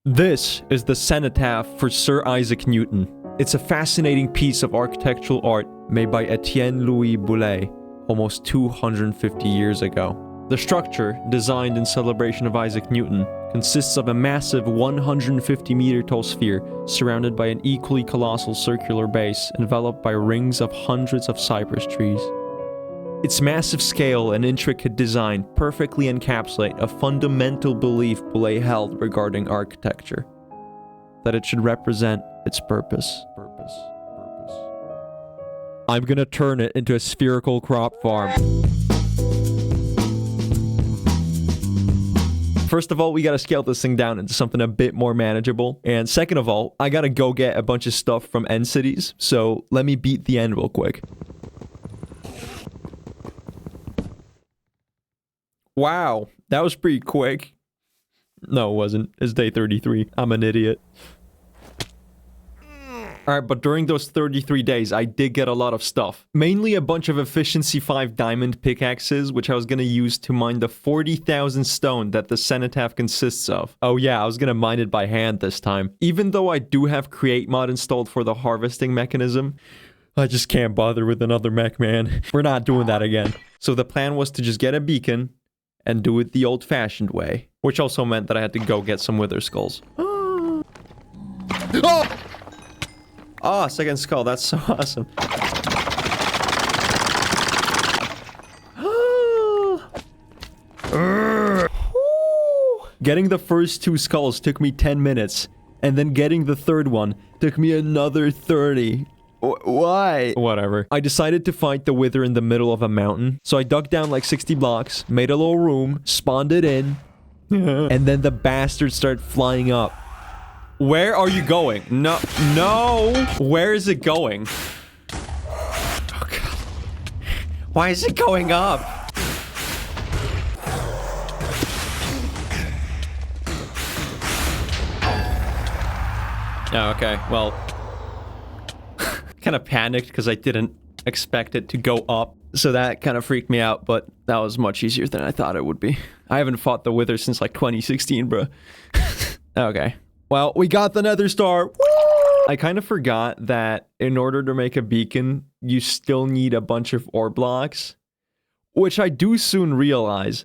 This is the cenotaph for Sir Isaac Newton. It's a fascinating piece of architectural art made by Etienne Louis Boullé almost 250 years ago. The structure, designed in celebration of Isaac Newton, consists of a massive 150-meter tall sphere surrounded by an equally colossal circular base enveloped by rings of hundreds of cypress trees. Its massive scale and intricate design perfectly encapsulate a fundamental belief Boullé held regarding architecture: that it should represent its purpose. I'm gonna turn it into a spherical crop farm. First of all, we gotta scale this thing down into something a bit more manageable. And second of all, I gotta go get a bunch of stuff from end cities. So let me beat the end real quick. Wow, that was pretty quick. No, it wasn't. It's day 33. I'm an idiot. Alright, but during those 33 days, I did get a lot of stuff. Mainly a bunch of Efficiency 5 diamond pickaxes, which I was gonna use to mine the 40,000 stone that the cenotaph consists of. Oh yeah, I was gonna mine it by hand this time. Even though I do have Create mod installed for the harvesting mechanism, I just can't bother with another mech, man. We're not doing that again. So the plan was to just get a beacon and do it the old-fashioned way. Which also meant that I had to go get some wither skulls. Oh! Ah, second skull. That's so awesome. Getting the first 2 skulls took me 10 minutes. And then getting the third one took me another 30. Why? Whatever. I decided to fight the wither in the middle of a mountain. So I dug down like 60 blocks, made a little room, spawned it in. And then the bastard started flying up. Where are you going? No. Where is it going? Oh, God. Why is it going up? Oh, okay. Well, kind of panicked because I didn't expect it to go up. So that kind of freaked me out, but that was much easier than I thought it would be. I haven't fought the wither since like 2016, bro. Okay. Well, we got the nether star. Woo! I kind of forgot that in order to make a beacon, you still need a bunch of ore blocks, which I do soon realize.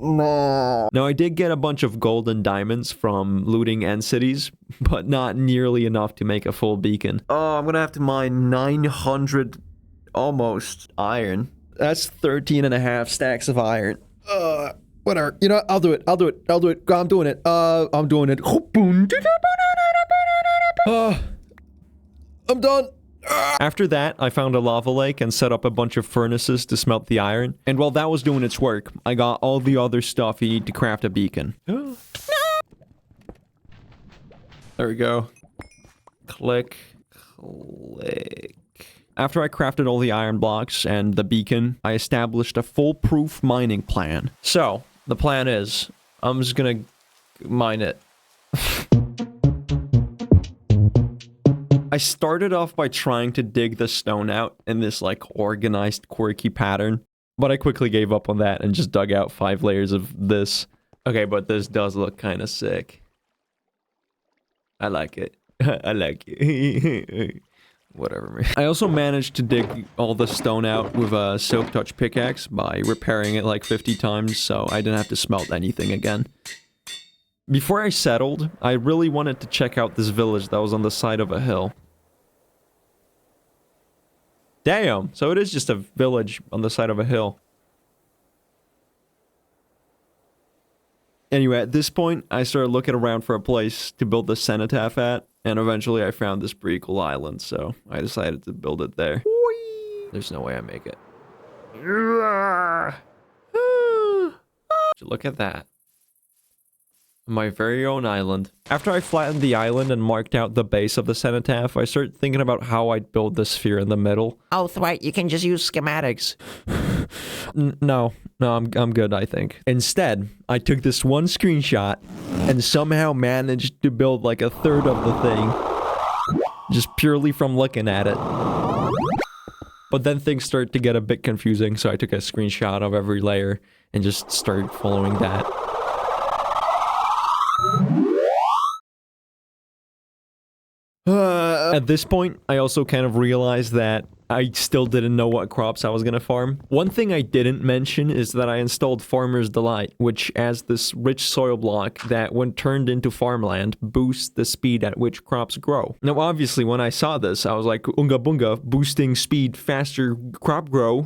No. Now, I did get a bunch of gold and diamonds from looting end cities, but not nearly enough to make a full beacon. Oh, I'm gonna have to mine 900 almost iron. That's 13.5 stacks of iron. Whatever. You know what? I'll do it. I'm doing it. I'm doing it. I'm done. After that, I found a lava lake and set up a bunch of furnaces to smelt the iron. And while that was doing its work, I got all the other stuff you need to craft a beacon. There we go. Click. After I crafted all the iron blocks and the beacon, I established a foolproof mining plan. So, the plan is, I'm just gonna mine it. I started off by trying to dig the stone out in this like organized, quirky pattern, but I quickly gave up on that and just dug out 5 layers of this. Okay, but this does look kind of sick. I like it. I like it. Whatever, man. I also managed to dig all the stone out with a silk touch pickaxe by repairing it like 50 times, so I didn't have to smelt anything again. Before I settled, I really wanted to check out this village that was on the side of a hill. Damn, so it is just a village on the side of a hill. Anyway, at this point, I started looking around for a place to build the cenotaph at, and eventually I found this pretty cool island, so I decided to build it there. Whee! There's no way I make it. Look at that. My very own island. After I flattened the island and marked out the base of the cenotaph, I started thinking about how I'd build the sphere in the middle. Oh, Thrite, you can just use schematics. No, I'm good, I think. Instead, I took this one screenshot and somehow managed to build like a third of the thing. Just purely from looking at it. But then things started to get a bit confusing, so I took a screenshot of every layer and just started following that. At this point, I also kind of realized that I still didn't know what crops I was gonna farm. One thing I didn't mention is that I installed Farmer's Delight, which adds this rich soil block that, when turned into farmland, boosts the speed at which crops grow. Now, obviously, when I saw this, I was like, Unga Bunga, boosting speed, faster crop grow,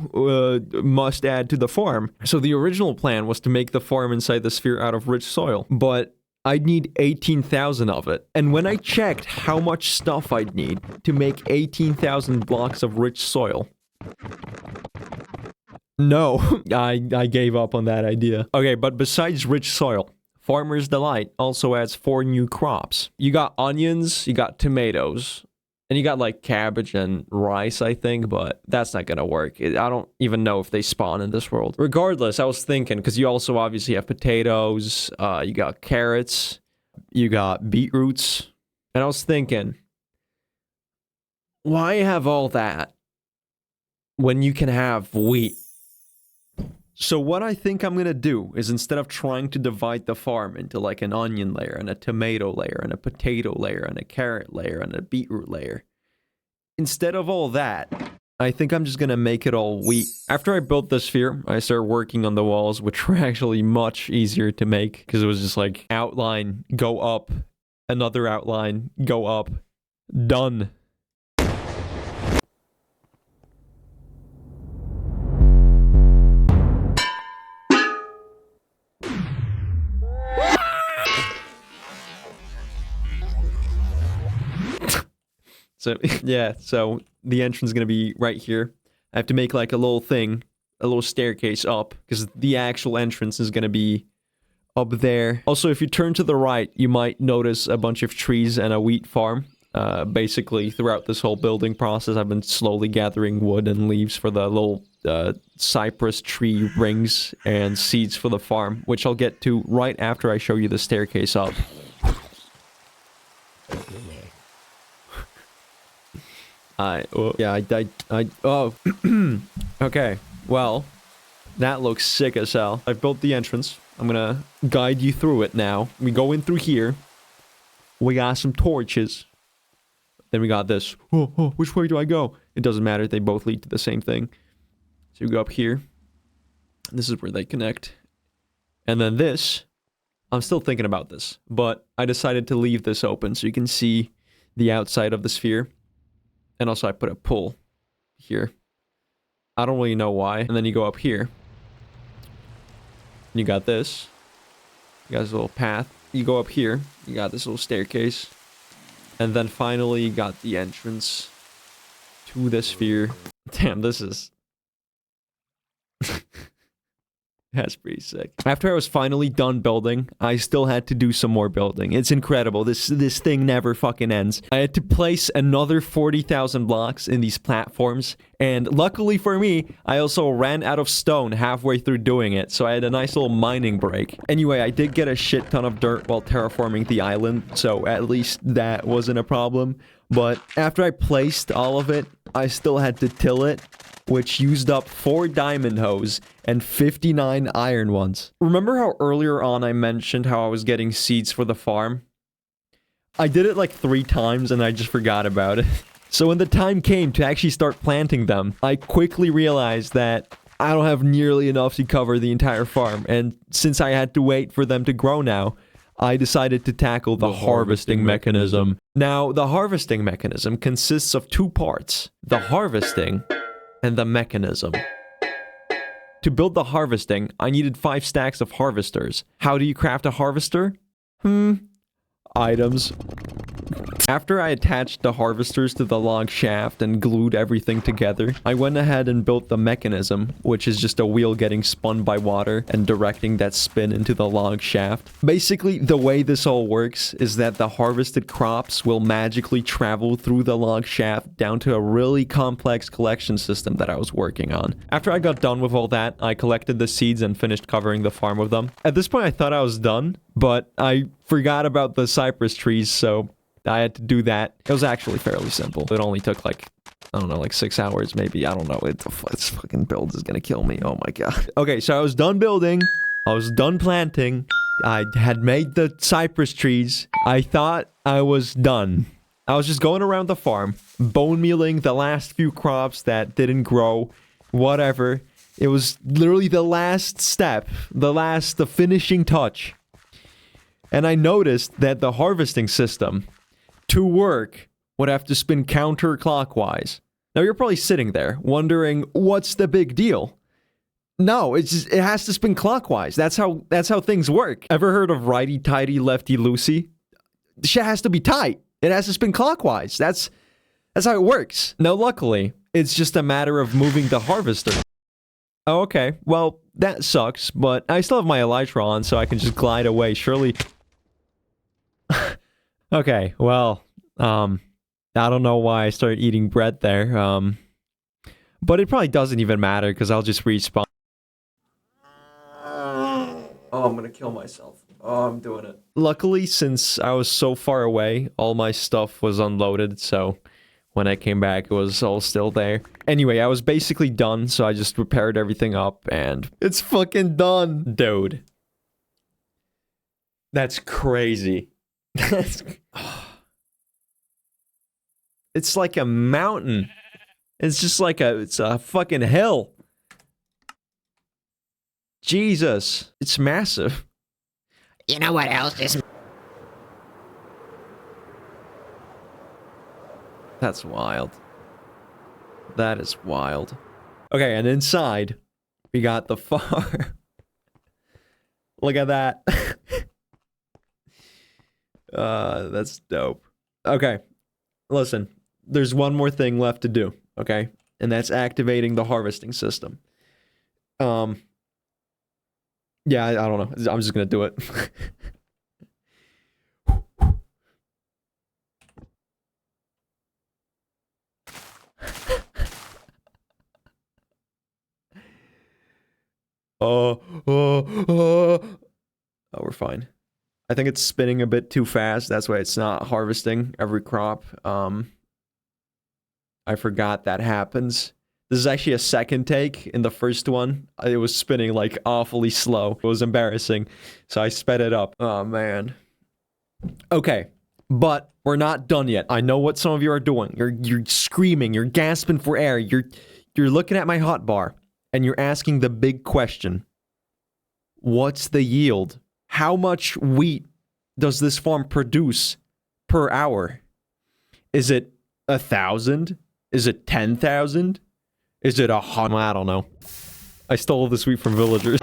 must add to the farm. So the original plan was to make the farm inside the sphere out of rich soil, but I'd need 18,000 of it. And when I checked how much stuff I'd need to make 18,000 blocks of rich soil, no, I gave up on that idea. Okay, but besides rich soil, Farmer's Delight also adds 4 new crops. You got onions, you got tomatoes, and you got like cabbage and rice, I think, but that's not gonna work. I don't even know if they spawn in this world. Regardless, I was thinking, because you also obviously have potatoes, you got carrots, you got beetroots, and I was thinking, why have all that when you can have wheat? So what I think I'm gonna do is, instead of trying to divide the farm into like an onion layer and a tomato layer and a potato layer and a carrot layer and a beetroot layer, instead of all that, I think I'm just gonna make it all wheat. After I built the sphere, I started working on the walls, which were actually much easier to make because it was just like outline, go up, another outline, go up, done. So, yeah, so the entrance is going to be right here. I have to make like a little thing, a little staircase up, because the actual entrance is going to be up there. Also, if you turn to the right, you might notice a bunch of trees and a wheat farm. Basically, throughout this whole building process, I've been slowly gathering wood and leaves for the little cypress tree rings and seeds for the farm, which I'll get to right after I show you the staircase up. Okay, well, that looks sick as hell. I've built the entrance. I'm gonna guide you through it now. We go in through here. We got some torches. Then we got this. Oh, which way do I go? It doesn't matter. They both lead to the same thing. So you go up here. This is where they connect. And then this, I'm still thinking about this, but I decided to leave this open so you can see the outside of the sphere. And also I put a pull here. I don't really know why. And then you go up here. You got this. You got this little path. You go up here. You got this little staircase. And then finally you got the entrance to the sphere. Damn, this is... That's pretty sick. After I was finally done building, I still had to do some more building. It's incredible. This thing never fucking ends. I had to place another 40,000 blocks in these platforms, and luckily for me, I also ran out of stone halfway through doing it, so I had a nice little mining break. Anyway, I did get a shit ton of dirt while terraforming the island, so at least that wasn't a problem. But after I placed all of it, I still had to till it, which used up 4 diamond hoes and 59 iron ones. Remember how earlier on I mentioned how I was getting seeds for the farm? I did it like 3 times and I just forgot about it. So when the time came to actually start planting them, I quickly realized that I don't have nearly enough to cover the entire farm. And since I had to wait for them to grow now, I decided to tackle the harvesting mechanism. Now, the harvesting mechanism consists of 2 parts. The harvesting and the mechanism. To build the harvesting, I needed 5 stacks of harvesters. How do you craft a harvester? Items. After I attached the harvesters to the log shaft and glued everything together, I went ahead and built the mechanism, which is just a wheel getting spun by water and directing that spin into the log shaft. Basically, the way this all works is that the harvested crops will magically travel through the log shaft down to a really complex collection system that I was working on. After I got done with all that, I collected the seeds and finished covering the farm with them. At this point, I thought I was done, but I forgot about the cypress trees, so I had to do that. It was actually fairly simple. It only took like, I don't know, like 6 hours maybe. I don't know. This fucking build is gonna kill me. Oh my god. Okay, so I was done building. I was done planting. I had made the cypress trees. I thought I was done. I was just going around the farm, bone mealing the last few crops that didn't grow, whatever. It was literally the last step, the finishing touch. And I noticed that the harvesting system, to work, would have to spin counterclockwise. Now you're probably sitting there wondering, what's the big deal? No, it has to spin clockwise. That's how things work. Ever heard of righty-tighty, lefty-loosey? The shit has to be tight. It has to spin clockwise. That's how it works. Now, luckily, it's just a matter of moving the harvester. Oh, okay. Well, that sucks, but I still have my elytra on, so I can just glide away. Surely... Okay, well, I don't know why I started eating bread there. But it probably doesn't even matter, because I'll just respawn. Oh, I'm gonna kill myself. Oh, I'm doing it. Luckily, since I was so far away, all my stuff was unloaded, so when I came back, it was all still there. Anyway, I was basically done, so I just repaired everything up, and it's fucking done. Dude. That's crazy. It's like a mountain. It's just like it's a fucking hill. Jesus, it's massive. You know what else is... That's wild. That is wild. Okay, and inside, we got the farm. Look at that. That's dope. Okay, listen. There's one more thing left to do, okay? And that's activating the harvesting system. Yeah, I don't know. I'm just gonna do it. Oh, we're fine. I think it's spinning a bit too fast. That's why it's not harvesting every crop. I forgot that happens. This is actually a second take. In the first one, it was spinning like awfully slow. It was embarrassing. So I sped it up. Oh, man. Okay, but we're not done yet. I know what some of you are doing. You're screaming. You're gasping for air. You're looking at my hotbar, and you're asking the big question. What's the yield? How much wheat does this farm produce per hour? Is it 1,000? Is it 10,000? Is it 100? I don't know. I stole this wheat from villagers.